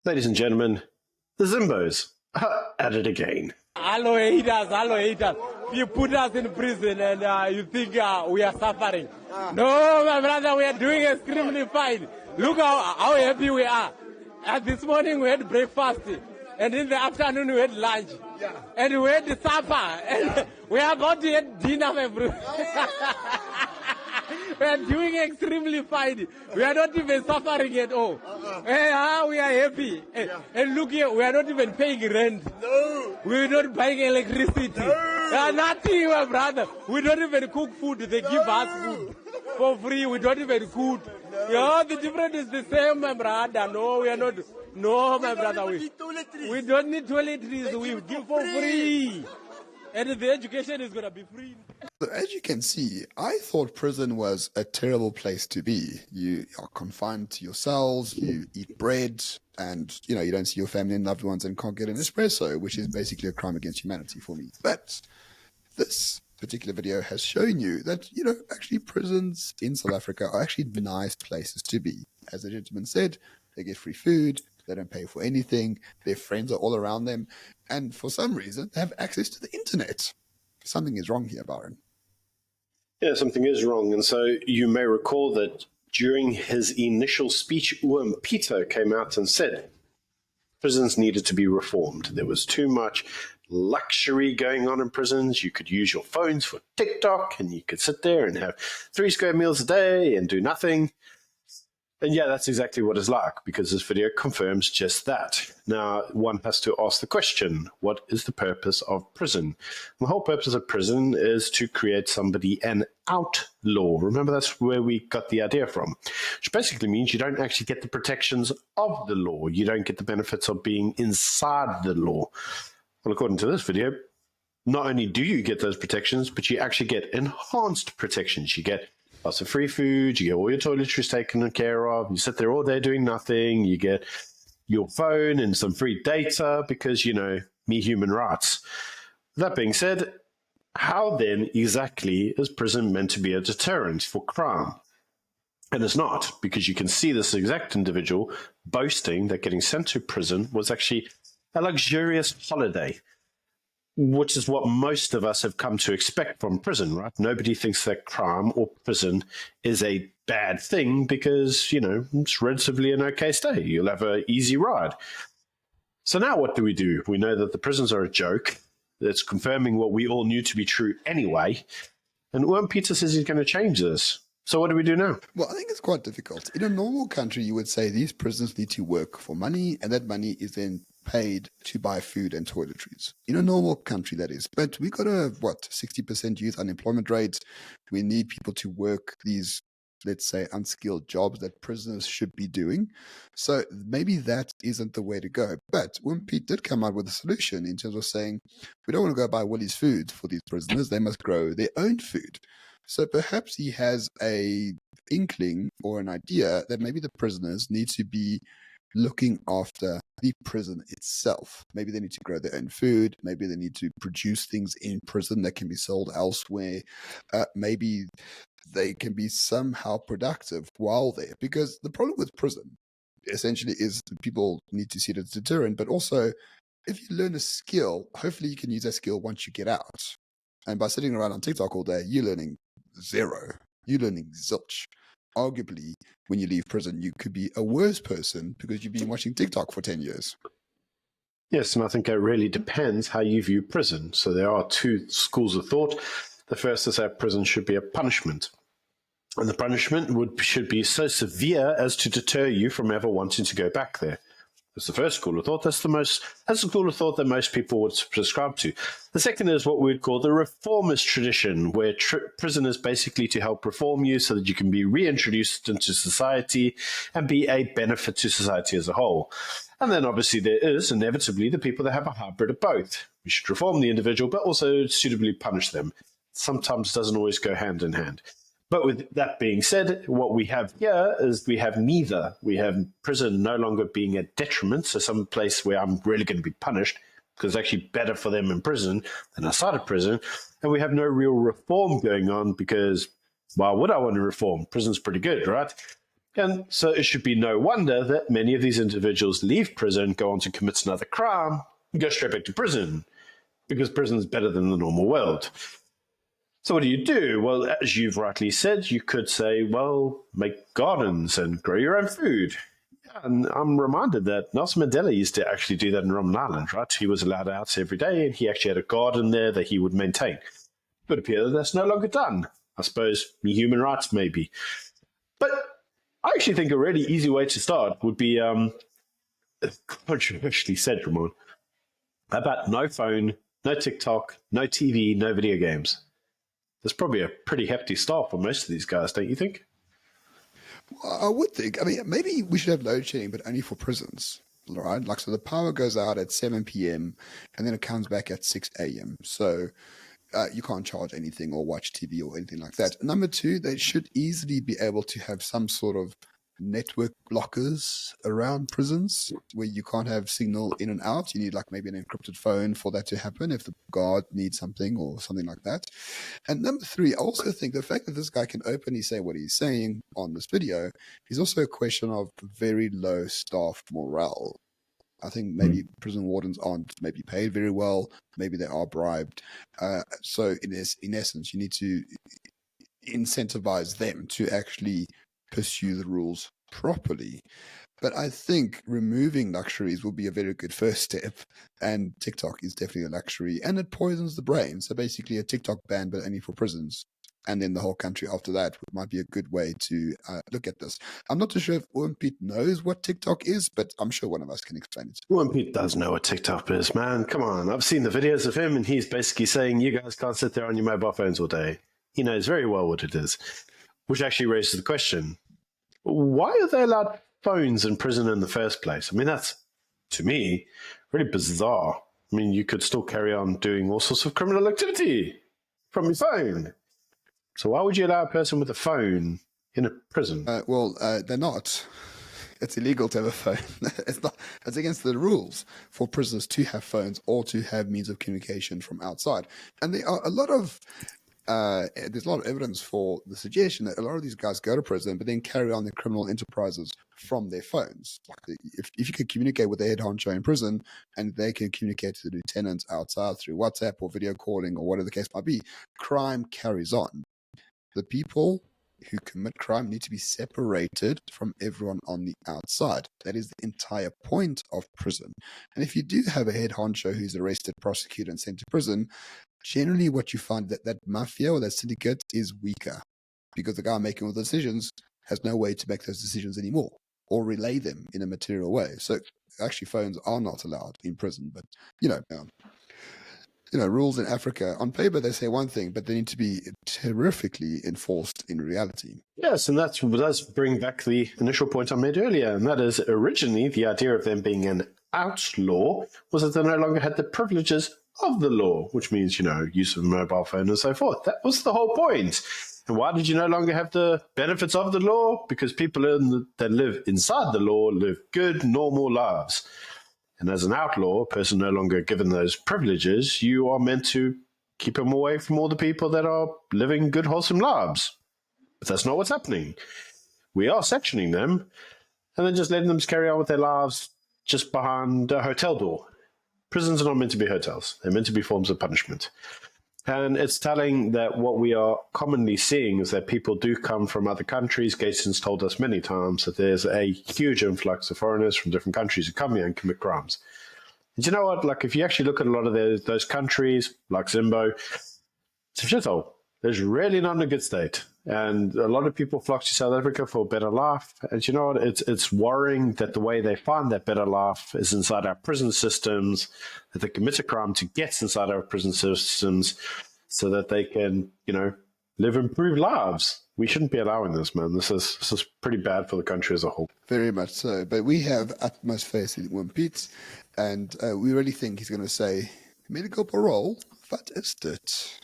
Ladies and gentlemen, the Zimbos are at it again. Hello haters, hello haters. You put us in prison and you think we are suffering. No, my brother, we are doing extremely fine. Look how happy we are. This morning we had breakfast, and in the afternoon we had lunch, and we had supper, and we are about to have dinner, my bro. We are doing extremely fine. We are not even suffering at all. We are happy. And look here, we are not even paying rent. No. We are not buying electricity. No. Nothing, my brother. We don't even cook food. They give us food for free. We don't even cook. No. The difference is the same, my brother. No, we are not. No, my brother. We don't need toiletries. We give for free. And the education is going to be free. So as you can see, I thought prison was a terrible place to be. You are confined to your cells, you eat bread, and you don't see your family and loved ones and can't get an espresso, which is basically a crime against humanity for me. But this particular video has shown you that, actually prisons in South Africa are actually nice places to be. As the gentleman said, they get free food, they don't pay for anything, their friends are all around them, and for some reason, they have access to the internet. Something is wrong here, Byron. Yeah, something is wrong. And so you may recall that during his initial speech, Piet came out and said prisons needed to be reformed. There was too much luxury going on in prisons. You could use your phones for TikTok, and you could sit there and have 3 square meals a day and do nothing. And yeah, that's exactly what it's like, because this video confirms just that. Now, one has to ask the question, what is the purpose of prison? The whole purpose of prison is to create somebody an outlaw. Remember, that's where we got the idea from, which basically means you don't actually get the protections of the law. You don't get the benefits of being inside the law. Well, according to this video, not only do you get those protections, but you actually get enhanced protections. You get lots of free food, you get all your toiletries taken care of, you sit there all day doing nothing, you get your phone and some free data because, me human rights. That being said, how then exactly is prison meant to be a deterrent for crime? And it's not, because you can see this exact individual boasting that getting sent to prison was actually a luxurious holiday, which is what most of us have come to expect from prison, right? Nobody thinks that crime or prison is a bad thing because, it's relatively an okay stay. You'll have an easy ride. So now what do? We know that the prisons are a joke. That's confirming what we all knew to be true anyway. And Piet says he's going to change this. So what do we do now? Well, I think it's quite difficult. In a normal country, you would say these prisons need to work for money, and that money is then paid to buy food and toiletries. In a normal country, that is. But we got a, 60% youth unemployment rate. We need people to work these, let's say, unskilled jobs that prisoners should be doing. So maybe that isn't the way to go. But when Piet did come out with a solution in terms of saying, we don't want to go buy Woolies food for these prisoners, they must grow their own food. So perhaps he has a inkling or an idea that maybe the prisoners need to be looking after the prison itself. Maybe they need to grow their own food. Maybe they need to produce things in prison that can be sold elsewhere. Maybe they can be somehow productive while there. Because the problem with prison essentially is people need to see it as a deterrent, but also if you learn a skill, hopefully you can use that skill once you get out. And by sitting around on TikTok all day, you're learning zero. You're learning zilch. Arguably, when you leave prison, you could be a worse person because you've been watching TikTok for 10 years. Yes, and I think it really depends how you view prison. So there are 2 schools of thought. The first is that prison should be a punishment. And the punishment should be so severe as to deter you from ever wanting to go back there. That's the first school of thought. That's the school of thought that most people would subscribe to. The second is what we would call the reformist tradition, where prison is basically to help reform you so that you can be reintroduced into society and be a benefit to society as a whole. And then obviously there is inevitably the people that have a hybrid of both. We should reform the individual, but also suitably punish them. Sometimes doesn't always go hand in hand. But with that being said, what we have here is we have neither. We have prison no longer being a detriment, so some place where I'm really going to be punished because it's actually better for them in prison than outside of prison. And we have no real reform going on because, why would I want to reform? Prison's pretty good, right? And so it should be no wonder that many of these individuals leave prison, go on to commit another crime, and go straight back to prison, because prison is better than the normal world. So what do? Well, as you've rightly said, you could say, well, make gardens and grow your own food. And I'm reminded that Nelson Mandela used to actually do that in Robben Island, right? He was allowed out every day, and he actually had a garden there that he would maintain. But it appears that's no longer done. I suppose human rights, maybe. But I actually think a really easy way to start would be, controversially said, Ramon, about no phone, no TikTok, no TV, no video games. That's probably a pretty hefty start for most of these guys, don't you think? I would think. I mean, maybe we should have load shedding, but only for prisons, right? Like, so the power goes out at 7 p.m. and then it comes back at 6 a.m. So you can't charge anything or watch TV or anything like that. Number two, they should easily be able to have some sort of network blockers around prisons where you can't have signal in and out. You need like maybe an encrypted phone for that to happen if the guard needs something or something like that. And number three, I also think the fact that this guy can openly say what he's saying on this video is also a question of very low staff morale. I think maybe prison wardens aren't maybe paid very well. Maybe they are bribed. So in essence, you need to incentivize them to actually pursue the rules properly. But I think removing luxuries will be a very good first step. And TikTok is definitely a luxury, and it poisons the brain. So basically a TikTok ban, but only for prisons. And then the whole country after that might be a good way to look at this. I'm not too sure if Piet knows what TikTok is, but I'm sure one of us can explain it. Piet does know what TikTok is, man. Come on. I've seen the videos of him, and he's basically saying you guys can't sit there on your mobile phones all day. He knows very well what it is, which actually raises the question, why are they allowed phones in prison in the first place? I mean, that's, to me, really bizarre. I mean, you could still carry on doing all sorts of criminal activity from your phone. So why would you allow a person with a phone in a prison? They're not. It's illegal to have a phone. It's against the rules for prisoners to have phones or to have means of communication from outside. And there are there's a lot of evidence for the suggestion that a lot of these guys go to prison, but then carry on their criminal enterprises from their phones. Like if you could communicate with the head honcho in prison and they can communicate to the lieutenants outside through WhatsApp or video calling or whatever the case might be, crime carries on. The people who commit crime need to be separated from everyone on the outside. That is the entire point of prison. And if you do have a head honcho who's arrested, prosecuted, and sent to prison, generally what you find that mafia or that syndicate is weaker because the guy making all the decisions has no way to make those decisions anymore or relay them in a material way. So actually phones are not allowed in prison, but rules in Africa, on paper they say one thing, but they need to be terrifically enforced in reality. Yes, and that does bring back the initial point I made earlier, and that is originally the idea of them being an outlaw was that they no longer had the privileges of the law, which means, use of a mobile phone and so forth. That was the whole point. And why did you no longer have the benefits of the law? Because people that live inside the law live good, normal lives. And as an outlaw, a person no longer given those privileges, you are meant to keep them away from all the people that are living good, wholesome lives. But that's not what's happening. We are sectioning them and then just letting them carry on with their lives just behind a hotel door. Prisons are not meant to be hotels. They're meant to be forms of punishment. And it's telling that what we are commonly seeing is that people do come from other countries. Gason's told us many times that there's a huge influx of foreigners from different countries who come here and commit crimes. And you know what? Like, if you actually look at a lot of those countries, like Zimbo, it's a shithole. There's really not in a good state. And a lot of people flock to South Africa for a better life. And you know what? It's worrying that the way they find that better life is inside our prison systems, that they commit a crime to get inside our prison systems so that they can, live improved lives. We shouldn't be allowing this, man. This is pretty bad for the country as a whole. Very much so. But we have utmost faith in Piet, and we really think he's going to say, medical parole, what is that?